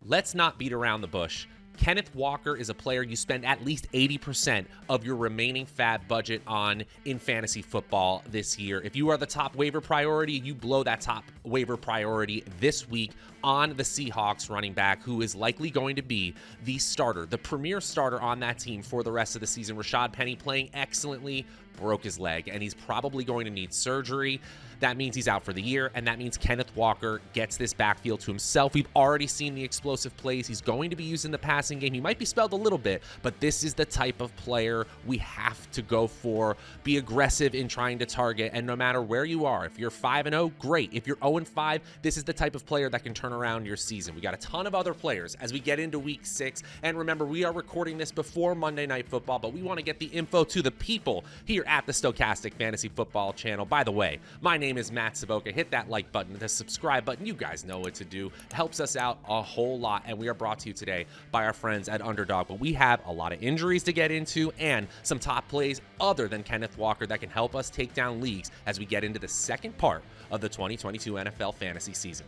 Let's not beat around the bush. Kenneth Walker is a player you spend at least 80% of your remaining fab budget on in fantasy football this year. If you are the top waiver priority, you blow that top waiver priority this week on the Seahawks running back, who is likely going to be the starter, the premier starter on that team for the rest of the season. Rashad Penny playing excellently, broke his leg, and he's probably going to need surgery. That means he's out for the year, and that means Kenneth Walker gets this backfield to himself. We've already seen the explosive plays. He's going to be used in the passing game. He might be spelled a little bit, but this is the type of player we have to go for. Be aggressive in trying to target, and no matter where you are, if you're 5-0, great. If you're 0-5, this is the type of player that can turn around your season. We got a ton of other players as we get into week 6, and remember, we are recording this before Monday Night Football, but we want to get the info to the people here at the Stochastic Fantasy Football channel. By the way, my name is Matt Savoca. Hit that like button, the subscribe button. You guys know what to do. It helps us out a whole lot, and we are brought to you today by our friends at Underdog. But we have a lot of injuries to get into and some top plays other than Kenneth Walker that can help us take down leagues as we get into the second part of the 2022 NFL fantasy season.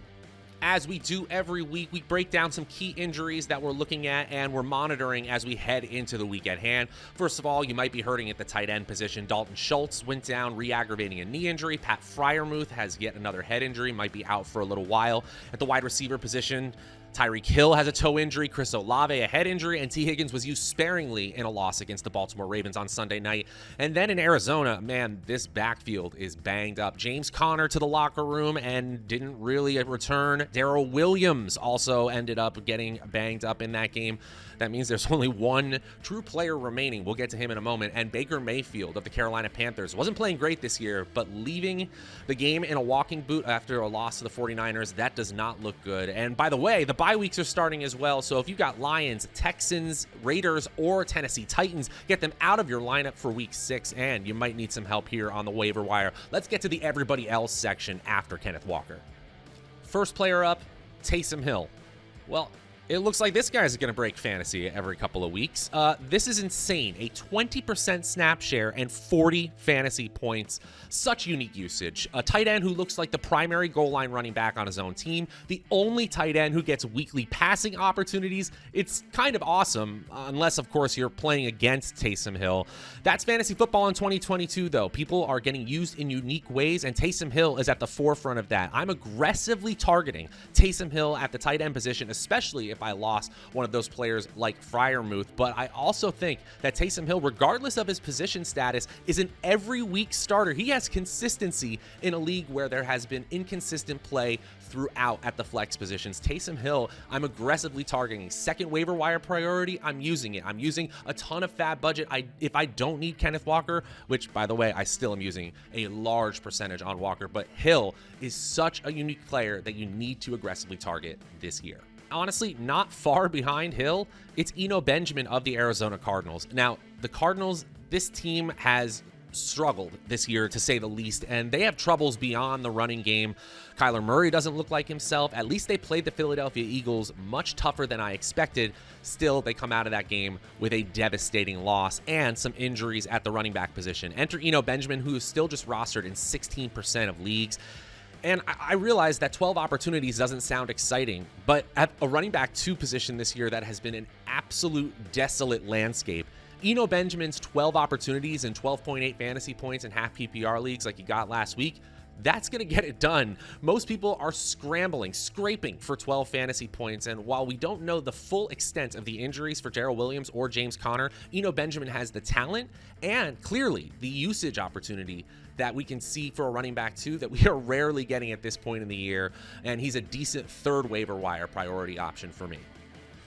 As we do every week, we break down some key injuries that we're looking at and we're monitoring as we head into the week at hand. First of all, you might be hurting at the tight end position. Dalton Schultz went down, re-aggravating a knee injury. Pat Freiermuth has yet another head injury, might be out for a little while. At the wide receiver position, Tyreek Hill has a toe injury, Chris Olave a head injury, and T. Higgins was used sparingly in a loss against the Baltimore Ravens on Sunday night. And then in Arizona, man, this backfield is banged up. James Conner to the locker room and didn't really return. Darrell Williams also ended up getting banged up in that game. That means there's only one true player remaining. We'll get to him in a moment. And Baker Mayfield of the Carolina Panthers wasn't playing great this year, but leaving the game in a walking boot after a loss to the 49ers, that does not look good. And by the way, the bye weeks are starting as well. So if you got Lions, Texans, Raiders, or Tennessee Titans, get them out of your lineup for week 6, and you might need some help here on the waiver wire. Let's get to the everybody else section after Kenneth Walker. First player up, Taysom Hill. Well, it looks like this guy's going to break fantasy every couple of weeks. This is insane. A 20% snap share and 40 fantasy points. Such unique usage. A tight end who looks like the primary goal line running back on his own team. The only tight end who gets weekly passing opportunities. It's kind of awesome, unless, of course, you're playing against Taysom Hill. That's fantasy football in 2022, though. People are getting used in unique ways, and Taysom Hill is at the forefront of that. I'm aggressively targeting Taysom Hill at the tight end position, especially if I lost one of those players like Freiermuth. But I also think that Taysom Hill, regardless of his position status, is an every week starter. He has consistency in a league where there has been inconsistent play throughout at the flex positions. Taysom Hill, I'm aggressively targeting. Second waiver wire priority, I'm using it. I'm using a ton of fab budget. If I don't need Kenneth Walker, which, by the way, I still am using a large percentage on Walker, but Hill is such a unique player that you need to aggressively target this year. Honestly, not far behind Hill, it's Eno Benjamin of the Arizona Cardinals. Now, the Cardinals, this team has struggled this year, to say the least, and they have troubles beyond the running game. Kyler Murray doesn't look like himself. At least they played the Philadelphia Eagles much tougher than I expected. Still, they come out of that game with a devastating loss and some injuries at the running back position. Enter Eno Benjamin, who is still just rostered in 16% of leagues. And I realize that 12 opportunities doesn't sound exciting, but at a running back 2 position this year that has been an absolute desolate landscape, Eno Benjamin's 12 opportunities and 12.8 fantasy points in half PPR leagues like he got last week, that's going to get it done. Most people are scraping for 12 fantasy points, and while we don't know the full extent of the injuries for Darrell Williams or James Conner, Eno Benjamin has the talent and clearly the usage opportunity that we can see for a running back too that we are rarely getting at this point in the year, and he's a decent third waiver wire priority option for me.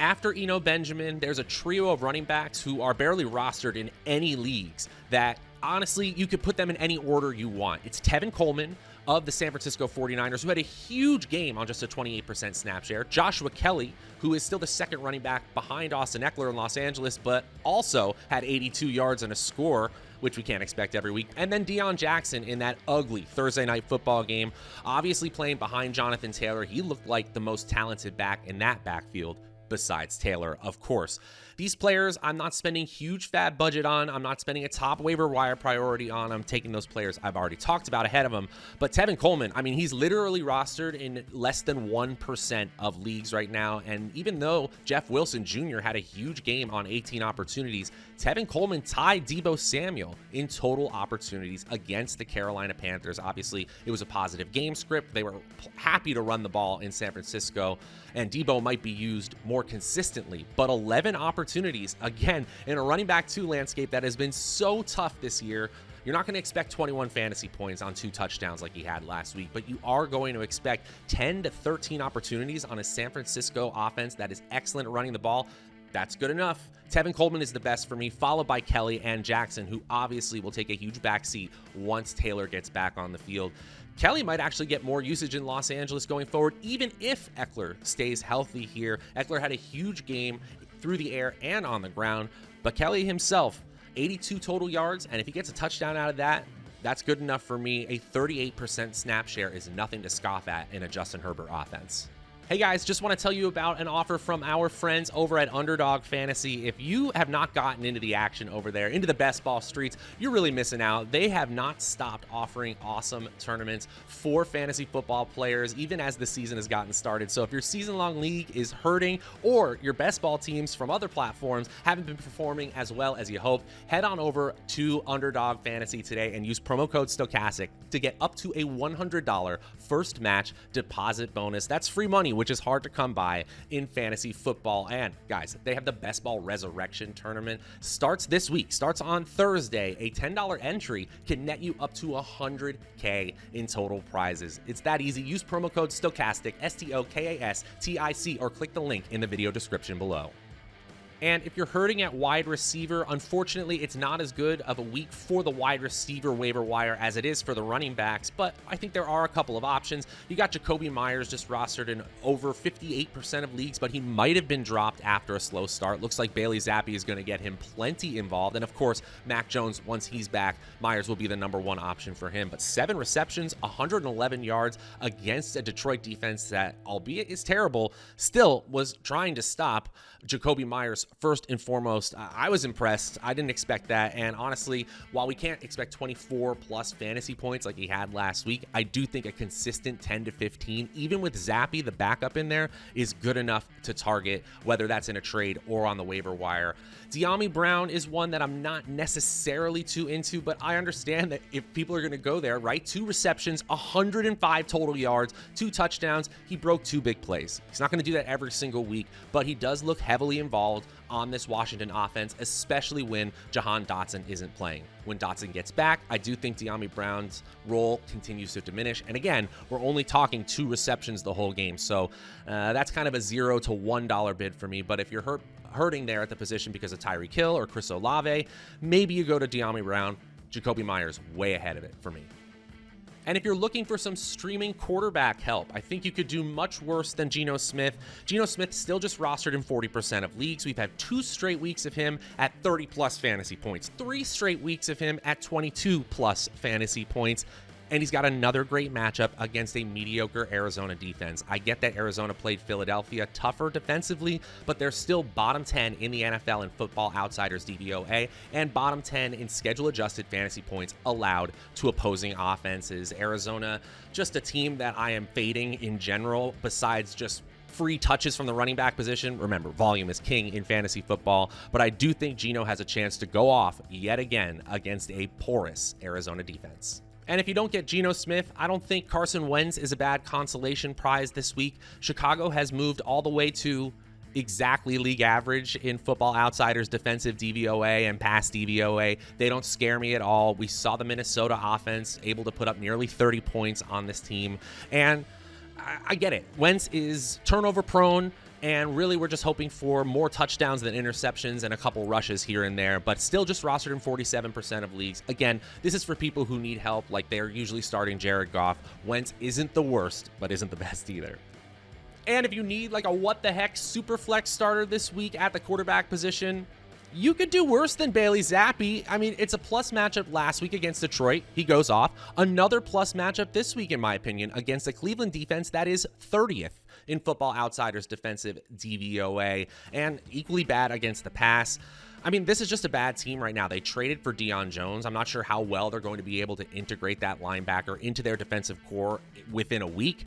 After Eno Benjamin, there's a trio of running backs who are barely rostered in any leagues that, honestly, you could put them in any order you want. It's Tevin Coleman of the San Francisco 49ers, who had a huge game on just a 28% snap share. Joshua Kelly, who is still the second running back behind Austin Eckler in Los Angeles, but also had 82 yards and a score, which we can't expect every week. And then Deion Jackson in that ugly Thursday night football game, obviously playing behind Jonathan Taylor. He looked like the most talented back in that backfield. besides Taylor, of course. These players I'm not spending huge fat budget on. I'm not spending a top waiver wire priority on. I'm taking those players I've already talked about ahead of them. But Tevin Coleman, I mean, he's literally rostered in less than 1% of leagues right now. And even though Jeff Wilson Jr. had a huge game on 18 opportunities, Tevin Coleman tied Deebo Samuel in total opportunities against the Carolina Panthers. Obviously, it was a positive game script. They were happy to run the ball in San Francisco, and Deebo might be used more consistently. But 11 opportunities, again, in a running back 2 landscape that has been so tough this year. You're not going to expect 21 fantasy points on 2 touchdowns like he had last week, but you are going to expect 10 to 13 opportunities on a San Francisco offense that is excellent at running the ball. That's good enough. Tevin Coleman is the best for me, followed by Kelly and Jackson, who obviously will take a huge backseat once Taylor gets back on the field. Kelly might actually get more usage in Los Angeles going forward, even if Eckler stays healthy here. Eckler had a huge game through the air and on the ground, but Kelly himself, 82 total yards, and if he gets a touchdown out of that, that's good enough for me. A 38% snap share is nothing to scoff at in a Justin Herbert offense. Hey guys, just want to tell you about an offer from our friends over at Underdog Fantasy. If you have not gotten into the action over there, into the best ball streets, you're really missing out. They have not stopped offering awesome tournaments for fantasy football players, even as the season has gotten started. So if your season-long league is hurting or your best ball teams from other platforms haven't been performing as well as you hoped, head on over to Underdog Fantasy today and use promo code STOCHASTIC to get up to a $100 first match deposit bonus. That's free money, which is hard to come by in fantasy football. And guys, they have the Best Ball Resurrection Tournament. Starts this week, starts on Thursday. A $10 entry can net you up to $100K in total prizes. It's that easy. Use promo code STOCHASTIC, STOKASTIC, or click the link in the video description below. And if you're hurting at wide receiver, unfortunately, it's not as good of a week for the wide receiver waiver wire as it is for the running backs, but I think there are a couple of options. You got Jakobi Meyers just rostered in over 58% of leagues, but he might have been dropped after a slow start. Looks like Bailey Zappe is going to get him plenty involved. And of course, Mac Jones, once he's back, Meyers will be the #1 option for him. But 7 receptions, 111 yards against a Detroit defense that, albeit is terrible, still was trying to stop Jakobi Meyers. First and foremost, I was impressed. I didn't expect that. And honestly, while we can't expect 24 plus fantasy points like he had last week, I do think a consistent 10 to 15, even with Zappe, the backup in there, is good enough to target, whether that's in a trade or on the waiver wire. Dyami Brown is one that I'm not necessarily too into, but I understand that if people are going to go there, right? 2 receptions, 105 total yards, 2 touchdowns. He broke 2 big plays. He's not going to do that every single week, but he does look heavily involved on this Washington offense, especially when Jahan Dotson isn't playing. When Dotson gets back, I do think Dyami Brown's role continues to diminish. And again, we're only talking 2 receptions the whole game. So that's kind of a $0 to $1 bid for me. But if you're hurting there at the position because of Tyreek Hill or Chris Olave, maybe you go to Dyami Brown. Jakobi Meyers way ahead of it for me. And if you're looking for some streaming quarterback help, I think you could do much worse than Geno Smith. Geno Smith still just rostered in 40% of leagues. We've had 2 straight weeks of him at 30 plus fantasy points, 3 straight weeks of him at 22 plus fantasy points. And he's got another great matchup against a mediocre Arizona defense. I get that Arizona played Philadelphia tougher defensively, but they're still bottom 10 in the NFL in Football Outsiders DVOA and bottom 10 in schedule-adjusted fantasy points allowed to opposing offenses. Arizona, just a team that I am fading in general, besides just free touches from the running back position. Remember, volume is king in fantasy football, but I do think Geno has a chance to go off yet again against a porous Arizona defense. And if you don't get Geno Smith, I don't think Carson Wentz is a bad consolation prize this week. Chicago has moved all the way to exactly league average in Football Outsiders defensive DVOA and pass DVOA. They don't scare me at all. We saw the Minnesota offense able to put up nearly 30 points on this team. And I get it. Wentz is turnover prone. And really, we're just hoping for more touchdowns than interceptions and a couple rushes here and there, but still just rostered in 47% of leagues. Again, this is for people who need help, like they're usually starting Jared Goff. Wentz isn't the worst, but isn't the best either. And if you need like a what-the-heck super flex starter this week at the quarterback position, you could do worse than Bailey Zappe. I mean, it's a plus matchup last week against Detroit. He goes off. Another plus matchup this week, in my opinion, against a Cleveland defense that is 30th in Football Outsiders defensive DVOA, and equally bad against the pass. I mean, this is just a bad team right now. They traded for Deion Jones. I'm not sure how well they're going to be able to integrate that linebacker into their defensive core within a week.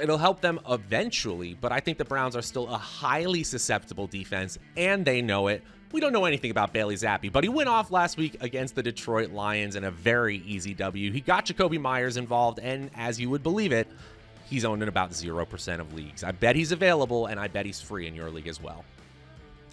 It'll help them eventually, but I think the Browns are still a highly susceptible defense, and they know it. We don't know anything about Bailey Zappe, but he went off last week against the Detroit Lions in a very easy W. He got Jakobi Meyers involved, and as you would believe it, he's owned in about 0% of leagues. I bet he's available, and I bet he's free in your league as well.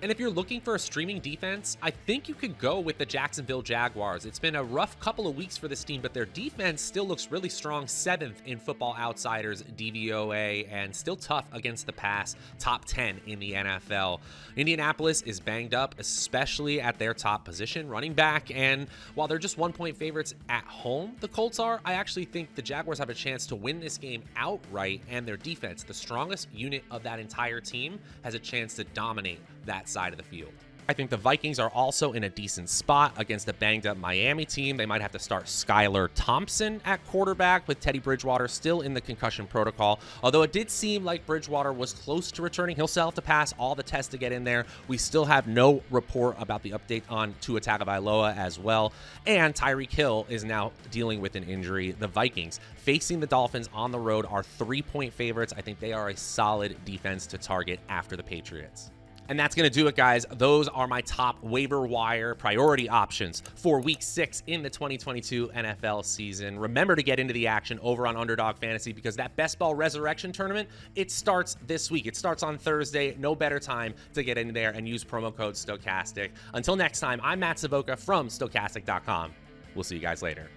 And if you're looking for a streaming defense, I think you could go with the Jacksonville Jaguars. It's been a rough couple of weeks for this team, but their defense still looks really strong, 7th in Football Outsiders DVOA, and still tough against the pass, top 10 in the NFL. Indianapolis is banged up, especially at their top position, running back, and while they're just 1-point favorites at home, the Colts are, I actually think the Jaguars have a chance to win this game outright, and their defense, the strongest unit of that entire team, has a chance to dominate that side of the field. I think the Vikings are also in a decent spot against a banged-up Miami team. They might have to start Skylar Thompson at quarterback with Teddy Bridgewater still in the concussion protocol. Although it did seem like Bridgewater was close to returning. He'll still have to pass all the tests to get in there. We still have no report about the update on Tua Tagovailoa as well. And Tyreek Hill is now dealing with an injury. The Vikings facing the Dolphins on the road are 3-point favorites. I think they are a solid defense to target after the Patriots. And that's going to do it, guys. Those are my top waiver wire priority options for Week 6 in the 2022 NFL season. Remember to get into the action over on Underdog Fantasy because that Best Ball Resurrection Tournament, it starts this week. It starts on Thursday. No better time to get in there and use promo code Stokastic. Until next time, I'm Matt Savoca from Stokastic.com. We'll see you guys later.